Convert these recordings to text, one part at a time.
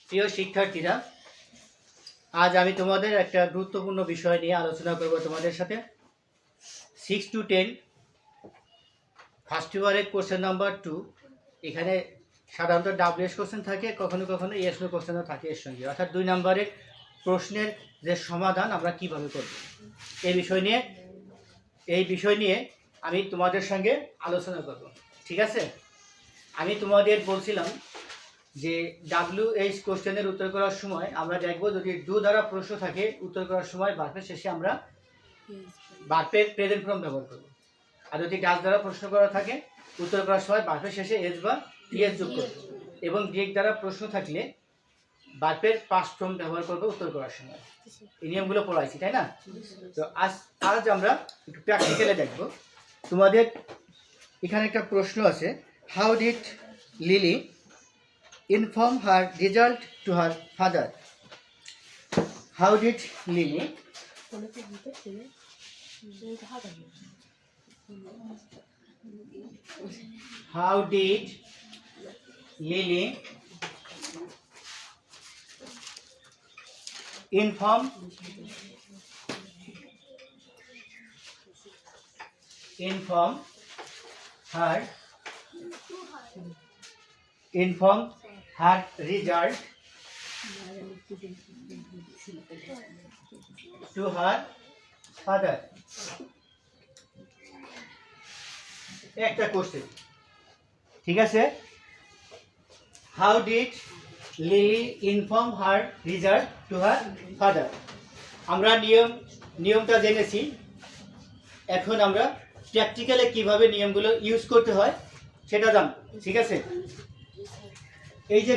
প্রিয় শিক্ষার্থীরা, আজ আমি তোমাদের একটা গুরুত্বপূর্ণ বিষয় নিয়ে আলোচনা করব তোমাদের সাথে। 6 to 10 ফার্স্ট ইয়ারের কোশ্চেন নাম্বার 2। এখানে সাধারণত ডাব্লিউএস কোশ্চেন থাকে, কখনো কখনো ইএসও কোশ্চেনও থাকে এর সঙ্গে, অর্থাৎ 2 নম্বরের প্রশ্নের যে সমাধান আমরা কিভাবে করব এই বিষয় নিয়ে আমি তোমাদের সঙ্গে আলোচনা করব। ঠিক আছে, আমি তোমাদের বলছিলাম যে ডাব্লিউএইচ কোশ্চেনের উত্তর করার সময় আমরা দেখব, যদি ডু দ্বারা প্রশ্ন থাকে উত্তর করার সময় ভার্বের শেষে আমরা ভার্বের প্রেজেন্ট ফর্ম ব্যবহার করব। আর যদি ডাস দ্বারা প্রশ্ন করা থাকে উত্তর করার সময় ভার্বের শেষে এস বা টিএস যোগ করব। এবং ডিরেক্ট দ্বারা প্রশ্ন থাকলে ভার্বের পাস্ট ফর্ম ব্যবহার করব উত্তর করার সময়। এই নিয়মগুলো পড়াইছি, তাই না? তো আজ আমরা একটু প্র্যাকটিক্যালে দেখব। তোমাদের এখানে একটা প্রশ্ন আছে, how did lily inform her result to her father? How did Lily inform her result to her father? একটা কোশ্চেন, ঠিক আছে? How did lily inform her result to her father? আমরা নিয়মটা জেনেছি, এখন আমরা প্র্যাকটিক্যালে কিভাবে নিয়মগুলো ইউজ করতে হয় সেটা জানব। ঠিক আছে, এই যে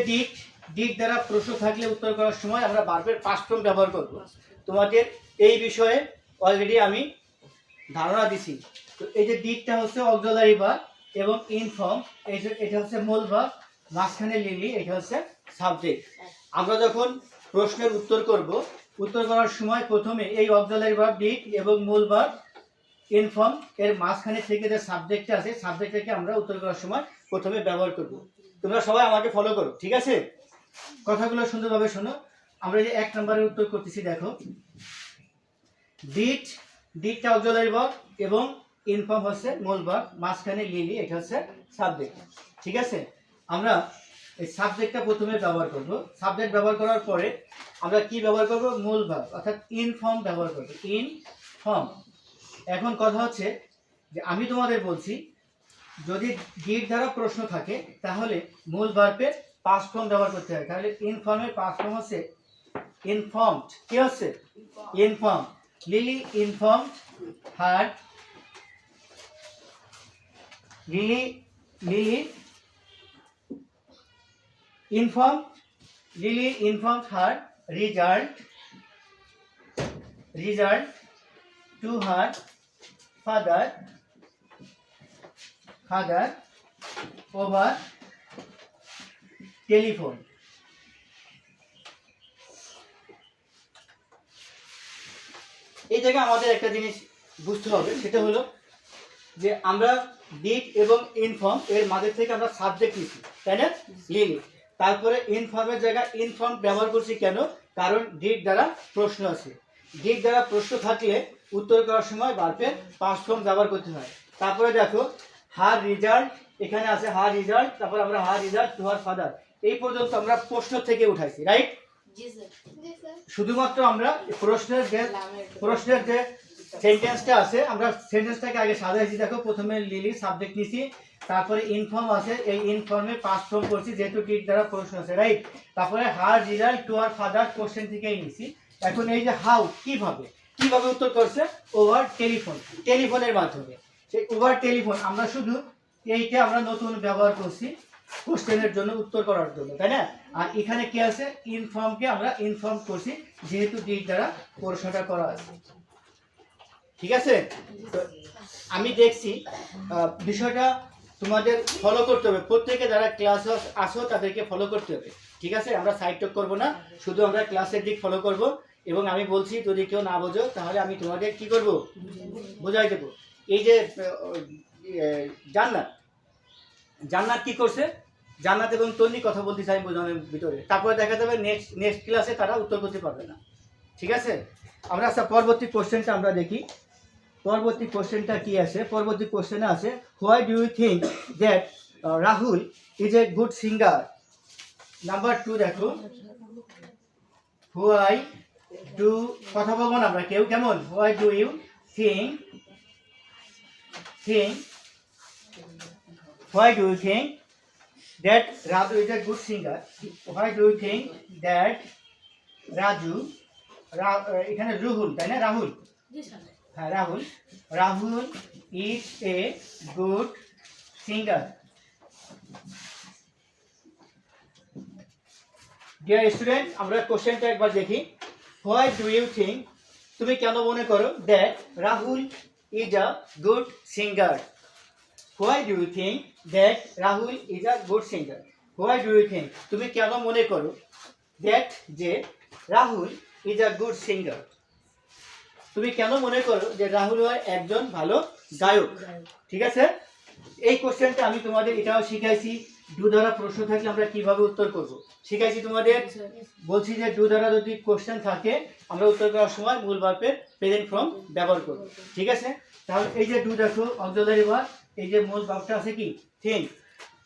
ডিড দ্বারা প্রশ্ন থাকলে উত্তর করার সময় আমরা ভার্বের পাস্ট ফর্ম ব্যবহার করব। তোমাদের এই বিষয়ে অলরেডি আমি ধারণা দিছি। তো এই যে ডিডটা হচ্ছে অক্সিলারি ভার্ব এবং ইনফর্ম এটা হচ্ছে মূল ভার্ব, মাঝখানে লিলি এটা হচ্ছে সাবজেক্ট। আমরা যখন প্রশ্নের উত্তর করার সময় প্রথমে এই অক্সিলারি ভার্ব ডিড এবং মূল ভার্ব ইনফর্ম এর মাঝখানে থেকে যে সাবজেক্টটা আছে সাবজেক্টটাকে আমরা উত্তর করার সময় প্রথমে ব্যবহার করব। তোমরা সবাই আমাকে ফলো করো, ঠিক আছে? কথাগুলো সুন্দরভাবে শোনো। আমরা যে 1 নম্বরের উত্তর করতেছি, দেখো ডিডটা অক্সিলারি ভার্ব এবং ইনফর্ম হচ্ছে মূল ভার্ব, মাঝখানে লিলি এটা হচ্ছে সাবজেক্ট। ঠিক আছে, আমরা এই সাবজেক্টটা প্রথমে ব্যবহার করব। সাবজেক্ট ব্যবহার করার পরে আমরা কি ব্যবহার করব? মূল ভার্ব অর্থাৎ ইনফর্ম ব্যবহার করব, ইনফর্ম। এখন কথা হচ্ছে যে আমি তোমাদের বলছি, যদি ডিড দ্বারা প্রশ্ন থাকে তাহলে মূল ভার্বের পাস্ট ফর্ম ব্যবহার করতে হয়। তাহলে ইনফর্মের পাস্ট ফর্ম হচ্ছে ইনফর্মড। কি হচ্ছে? Inform. Lily informed her her result to her father over telephone. এই জায়গায় আমাদের একটা জিনিস বুঝতে হবে, সেটা হলো যে আমরা ডিড এবং ইনফর্ম এর মাঝে থেকে আমরা সাবজেক্ট নিচ্ছি, তাই না? লিলি। তারপরে ইনফর্মের জায়গায় ইনফর্ম ব্যবহার করছি কেন? কারণ ডিড দ্বারা প্রশ্ন আছে। ডিড দ্বারা প্রশ্ন থাকলে উত্তর করার সময় ভার্বের পাস্ট ফর্ম ব্যবহার করতে হয়। তারপরে দেখো হার রেজাল্ট, এখানে আছে হার রেজাল্ট, তারপর আমরা হার রেজাল্ট টু হার ফাদার, এই পর্যন্ত আমরা প্রশ্ন থেকে উঠাইছি, রাইট? শুধুমাত্র আমরা প্রশ্নের যে সেন্টেন্সটা আছে আমরা সেন্টেন্সটাকে আগে সাজাইছি। দেখো প্রথমে লিলি সাবজেক্ট নিছি, তারপরে ইনফর্ম আছে, এই ইনফর্মে পাস্ট ফর্ম করছি যেহেতু ডিড দ্বারা প্রশ্ন আছে, রাইট? তারপরে her result to her father question থেকেই নিছি। এখন এই যে হাউ, কিভাবে উত্তর করছে? ওভার টেলিফোনের মাধ্যমে। সেই ওভার টেলিফোন আমরা শুধু এইটা আমরা নতুন ব্যবহার করছি কোশ্চেনের জন্য, উত্তর করার জন্য, তাই না? আর এখানে কি আছে? ইনফর্মকে আমরা ইনফর্ম করছি যেহেতু ডিড দ্বারা প্রশ্নটা করা আছে। ঠিক আছে, তো আমি দেখছি বিষয়টা তোমাদের ফলো করতে হবে, প্রত্যেকে যারা ক্লাসে আসো তাদেরকে ফলো করতে হবে। ঠিক আছে, আমরা সাইড টক করবো না, শুধু আমরা ক্লাসের দিক ফলো করব। এবং আমি বলছি যদি কেউ না বোঝো তাহলে আমি তোমাদের কি করব? বোঝাই দেবো। এই যে জান্নাত কি করছে? জান্নাত এবং তন্নি কথা বলতে চাই বোঝানোর ভিতরে, তারপরে দেখা যাবে নেক্সট ক্লাসে তারা উত্তর করতে পারবে না। ঠিক আছে, আমরা আচ্ছা পরবর্তী কোশ্চেনটা আমরা দেখি। পরবর্তী কোশ্চেনটা কি আছে? পরবর্তী কোশ্চেনে আছে, why do you think that Rahul is a good singer? Number 2 দেখো, হোয়াই ডু, কথা বলবো না আমরা কেউ, কেমন? Why do you think, why do you think that Raju is a good singer? Why do you think that Raju, এখানে রুহুল, তাই না? রাহুল, হ্যাঁ Rahul is a good singer. Dear student, আমরা কোশ্চেনটা একবার দেখি। Why do you think, তুমি কেন মনে করো that Rahul is a good singer? Why do you think that Rahul is a good singer? Why do you think, তুমি কেন মনে করো that যে Rahul is a good singer? তুমি কেন মনে করো যে রাহুল হয় একজন ভালো গায়ক? ঠিক আছে, এই কোশ্চেনটা আমি তোমাদের এটাও শিখাইছি, ডু দ্বারা প্রশ্ন থাকলে আমরা কিভাবে উত্তর করব শিখাইছি তোমাদের। বলছি যে ডু দ্বারা যদি কোশ্চেন থাকে আমরা উত্তর করার সময় মূল ভার্বের প্রেজেন্ট ফর্ম ব্যবহার করব। ঠিক আছে, তাহলে এই যে ডু দেখো অক্সিলারি ভার্ব, এই যে মূল ভার্বটা আছে কি থিঙ্ক,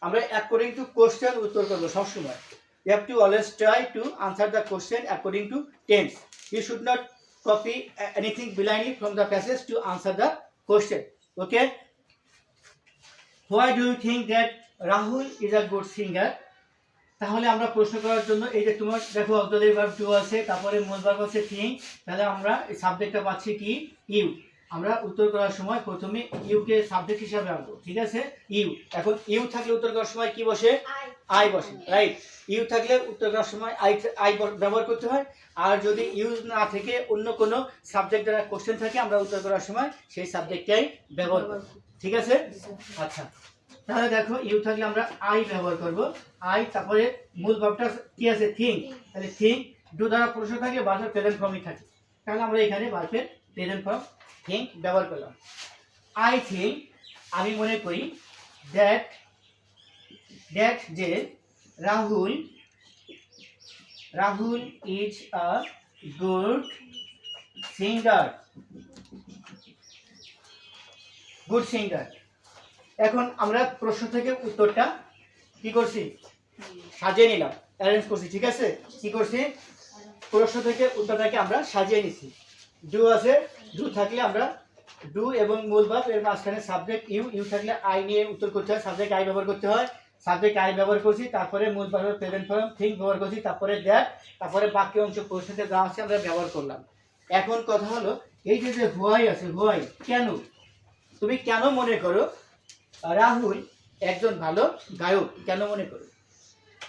আমরা অ্যাকর্ডিং টু কোশ্চেন উত্তর করব সব সময়। You have to always try to answer the question according to tense. You should not copy anything blindly from the passage to answer the question. Okay, why do you think that Rahul is a good singer? তাহলে আমরা প্রশ্ন করার জন্য এই যে তোমার দেখো auxiliary verb two আছে, তারপরে মূল ভার্ব আছে থিঙ্ক, তাহলে আমরা এই সাবজেক্টটা পাচ্ছি কি ইউ। আমরা উত্তর করার সময় প্রথমে ইউ কে সাবজেক্ট হিসাবে আনবো। ঠিক আছে, ইউ, এখন ইউ থাকলে উত্তর করার সময় কি বসে? আই বসে, রাইট? ইউ থাকলে উত্তর করার সময় আই ব্যবহার করতে হয়। আর যদি ইউ না থেকে অন্য কোনো সাবজেক্ট দ্বারা কোশ্চেন থাকে আমরা উত্তর করার সময় সেই সাবজেক্টটাই ব্যবহার করব। ঠিক আছে, আচ্ছা তাহলে দেখো ইউ থাকলে আমরা আই ব্যবহার করব, আই, তারপরে মূল ভার্বটা কি আছে থিঙ্ক, তাহলে থিঙ্ক, ডু দ্বারা প্রশ্ন থাকে ভার্বের প্রেজেন্ট ফর্মই থাকে, তাহলে আমরা এখানে ভার্বের প্রেজেন্ট ফর্ম থিঙ্ক ব্যবহার করলাম। আই থিঙ্ক, আমি মনে করি, দ্যাট যে Rahul is a good singer. এখন আমরা প্রশ্ন থেকে উত্তরটা কি করছি? সাজিয়ে নিলাম, অ্যারেঞ্জ করছি। ঠিক আছে, কি করছি? প্রশ্ন থেকে উত্তরটাকে আমরা সাজিয়ে নিছি। ডু আছে, ডু থাকলে আমরা ডু এবং মূল ভার্ব এর মাঝখানে সাবজেক্ট ইউ থাকলে আই নিয়ে উত্তর করতে হয়, সাবজেক্ট আই ব্যবহার করতে হয়, সাবজেক্ট আই ব্যবহার করছি, তারপরে মূল ভার্বের প্রেজেন্ট ফর্ম থিঙ্ক ব্যবহার করছি, তারপরে দ্যাট, তারপরে বাকি অংশ প্রশ্নতে যা আছে আমরা ব্যবহার করলাম। এখন কথা হলো এই যে হোয়াই আছে, হোয়াই, কেন, তুমি কেন মনে করো রাহুল একজন ভালো গায়ক? কেন মনে করো?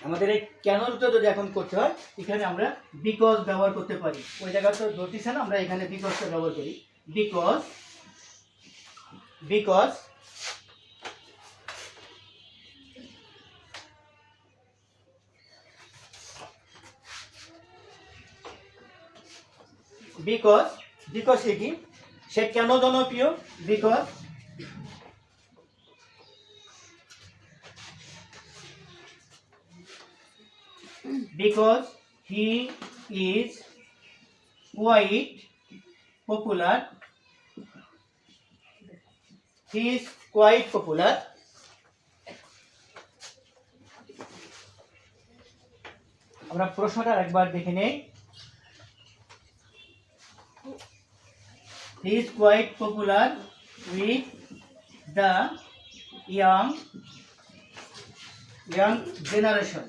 আমাদের এই কেন উত্তর যদি এখন করতে হয় এখানে আমরা বিকজ ব্যবহার করতে পারি। ওই জায়গায় তো ধরতেছে না, আমরা এখানে বিকজটা ব্যবহার করি। বিকজ সে কি, সে কেন জনপ্রিয়? because he is quite popular. আমরা প্রশ্নটা একবার দেখে নেই। He is quite popular with the young generation.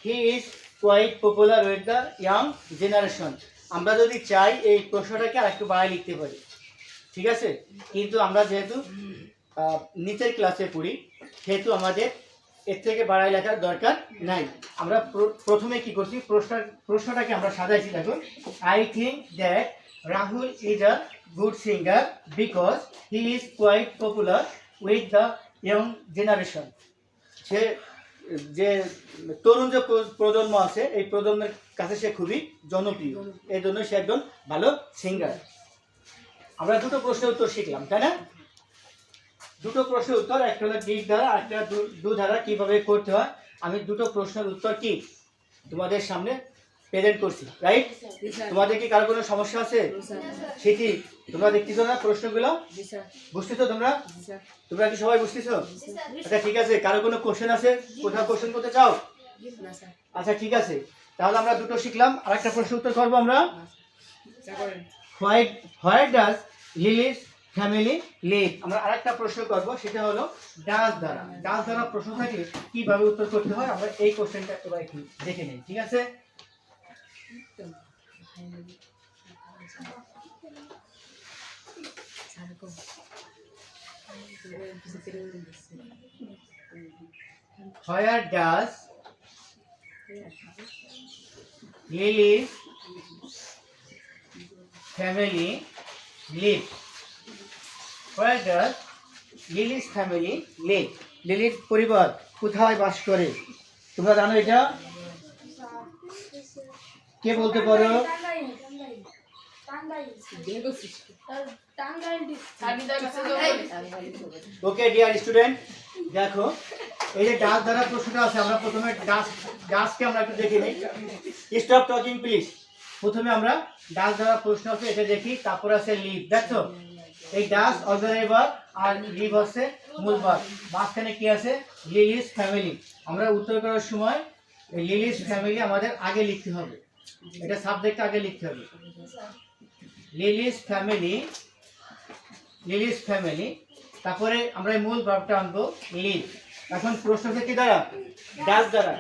He is quite popular with the young generation. আমরা যদি চাই এই প্রশ্নটাকে আরেকটু বাড়ায় লিখতে পারি। ঠিক আছে, কিন্তু আমরা যেহেতু নিচের ক্লাসে পড়ি সেহেতু আমাদের এর থেকে বাড়ায় লেখার দরকার নাই। আমরা প্রথমে কি করছি, প্রশ্নটাকে আমরা সাজাইছি। দেখো, I think that Rahul is a good singer because he is quite popular with the young generation. সে যে তরুণ যে প্রজন্ম আছে এই প্রজন্মের কাছে সে খুবই জনপ্রিয়, এই জন্য সে একজন ভালো সিঙ্গার। আমরা দুটো প্রশ্নের উত্তর শিখলাম, তাই না? দুটো প্রশ্নের উত্তর, একটা হলো দিক দ্বারা আর একটা দু দ্বারা কিভাবে করতে হয়। আমি দুটো প্রশ্নের উত্তর কি তোমাদের সামনে প্রেজেন্ট করছি, রাইট? তোমাদের কি কারো কোনো সমস্যা আছে? সেটি তোমরা দেখতেছো না প্রশ্নগুলো? বুঝতেছো তোমরা? তোমরা কি সবাই বুঝতেছো? আচ্ছা ঠিক আছে, কারো কোনো কোশ্চেন আছে? কোথাও কোশ্চেন করতে চাও? আচ্ছা ঠিক আছে, তাহলে আমরা দুটো শিখলাম, আরেকটা প্রশ্ন উত্তর করবো আমরা। Why does Lily's family live? আমরা আরেকটা প্রশ্ন করবো, সেটা হলো ডাজ দ্বারা। ডাজ দ্বারা প্রশ্ন থাকলে কিভাবে উত্তর করতে হয়, আমরা এই কোশ্চেনটা এবার একটু দেখে নিই, ঠিক আছে? Where does Lily's family live? Where does Lily's family live? লিলির পরিবার কোথায় বাস করে? তোমরা জানো এটা? কে বলতে পারো? ওকে ডিয়ার স্টুডেন্ট, দেখো এই যে ডাস দ্বারা প্রশ্নটা আছে, আমরা প্রথমে ডাসকে আমরা একটু দেখে নিই। Stop talking please. প্রথমে আমরা ডাস দ্বারা প্রশ্ন আছে এটা দেখি, তারপর আছে লিভ। দেখো এই ডাস অক্সিলারি ভার্ব আর লিভ হচ্ছে মূল ভার্ব, মাঝখানে কি আছে? Lily's family. আমরা উত্তর করার সময় এই লিলিস ফ্যামিলি আমাদের আগে লিখতে হবে, এটা সাবজেক্ট আগে লিখতে হবে। লিলিস ফ্যামিলি, লিলিস ফ্যামিলি, তারপরে আমরা এই মূল ভার্বটা আনবো লিভ। এখন প্রশ্ন থেকে দ্বারা ডাস দ্বারা,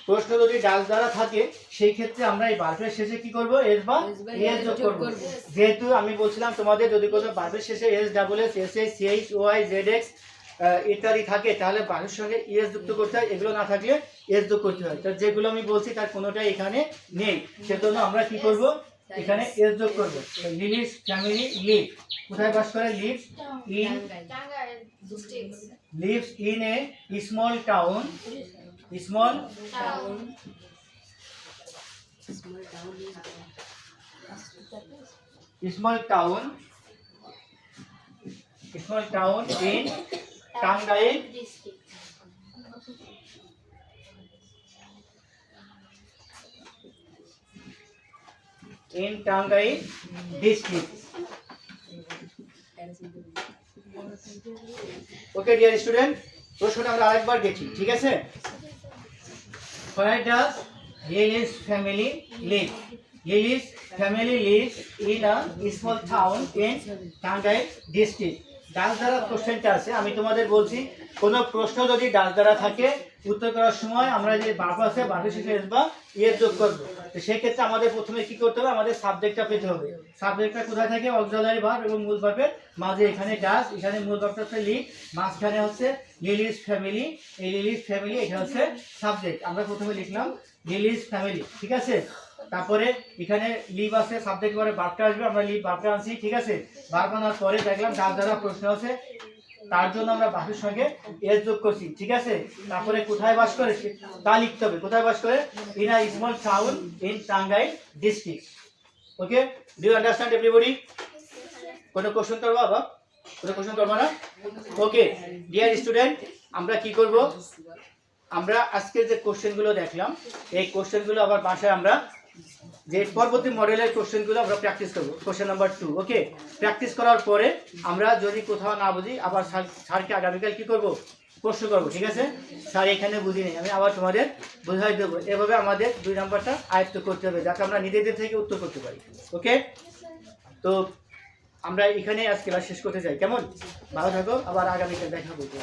প্রশ্ন যদি ডাস দ্বারা থাকে সেই ক্ষেত্রে আমরা এই ভার্বের শেষে কি করব? এস বা এস যোগ করব। যেহেতু আমি বলছিলাম তোমাদের যদি কোনো ভার্বের শেষে s double s, s s, c h, o i, z x ইত্যাদি থাকে তাহলে ভার্বের সঙ্গে এস যুক্ত করতে হয়, এগুলো না থাকলে এস যোগ করতে হয়। তো যেগুলো আমি বলছি তার কোনোটাই এখানে নেই, সেজন্য আমরা কি করব? এখানে এস যোগ করব। লিলিস ফ্যামিলি লিভ, কোথায় বাস করে? Lives in, lives in a small town, small town, small town, small town in Tangail district. In Tangail district. Okay dear student, প্রশ্নটা আমরা আরেকবার দেখি, ঠিক আছে? Where does Lily's family live? Lily's family lives in a small town in Tangail district. ডাস দ্বারা কোশ্চেনটা আছে, আমি তোমাদের বলছি কোনো প্রশ্ন যদি ডাস দ্বারা থাকে উত্তর করার সময় আমরা যে ভার্ব আছে ভার্বের শেষে এস বা ইয়েস যোগ করব। তো সেই ক্ষেত্রে আমাদের প্রথমে কি করতে হবে? আমাদের সাবজেক্টটা পেতে হবে। সাবজেক্টটা কোথায় থাকে? অক্সিলারি ভার্ব এবং মূল ভার্বের মাঝে এখানে ডাস, এখানে মূল ভার্বটা হচ্ছে লিভ, মাঝখানে হচ্ছে লিলিস ফ্যামিলি। এই লিলিস ফ্যামিলি এটা হচ্ছে সাবজেক্ট। আমরা প্রথমে লিখলাম লিলিস ফ্যামিলি, ঠিক আছে? তারপরে এখানে লিভ আছে, সাবজেক্ট পরে ভার্বটা আসবে, আমরা লিভ ভার্বটা আনছি, ঠিক আছে? ভার্ব আনার পরে দেখলাম ডাস দ্বারা প্রশ্ন আছে, তার জন্য আমরা ভার্বের সঙ্গে এস যোগ করছি, ঠিক আছে? তারপরে কোথায় বাস করে তা লিখতে হবে। কোথায় বাস করে? In a small town in Tangail district. Okay, do you understand everybody? কোনো কোশ্চেন করবো আবার? কোনো কোশ্চেন করবো না? ওকে ডিয়ার স্টুডেন্ট, আমরা কি করব? আমরা আজকে যে কোশ্চেনগুলো দেখলাম এই কোশ্চেনগুলো আবার বাসায় আমরা যে পরবর্তী মডেলের কোশ্চেনগুলো আমরা প্র্যাকটিস করব। কোশ্চেন নাম্বার 2, ওকে? প্র্যাকটিস করার পরে আমরা যদি কোথাও না বুঝি আবার স্যারকে আগামীকাল কি করব? প্রশ্ন করব, ঠিক আছে? স্যার এখানে বুঝি নেই, আমি আবার তোমাদের বোঝাই দেবো। এভাবে আমাদের 2 নাম্বারটা আয়ত্ত করতে হবে যাতে আমরা নিজেদের থেকে উত্তর করতে পারি। ওকে, তো আমরা এখানে আজকে ক্লাস শেষ করতে চাই, কেমন? ভালো থাকো, আবার আগামীকাল দেখা করতে।